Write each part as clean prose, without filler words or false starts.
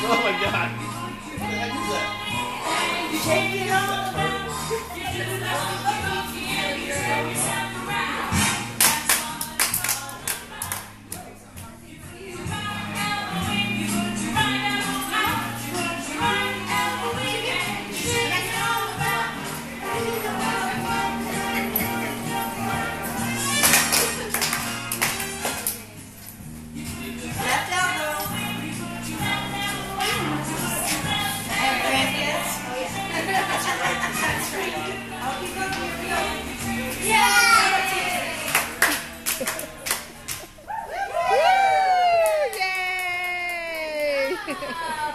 Oh my God. What the heck is that? Shake it all around. Left elbow. And grandkids. Oh yeah. That's right. I'll keep up here. Yeah. Yay! Good job.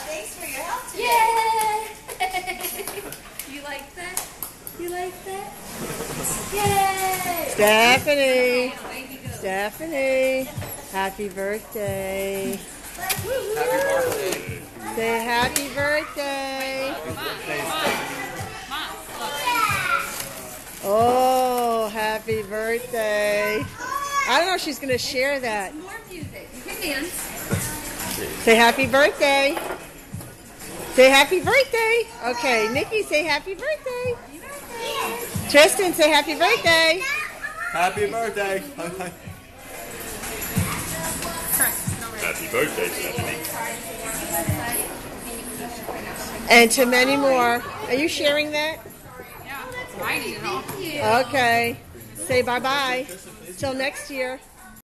Thanks for your help today. Yay! You like that? You like that? Yay! Stephanie! Stephanie! Happy birthday! Happy birthday. Say happy birthday! Oh, happy birthday! I don't know if she's going to share that. More music. You can dance. Say happy birthday! Say happy birthday! Okay, Nikki, say happy birthday! Tristan, say happy birthday! Happy birthday. Happy birthday, Stephanie. And to many more. Are you sharing that? Yeah, I need it all. Okay. Say bye-bye. Till next year.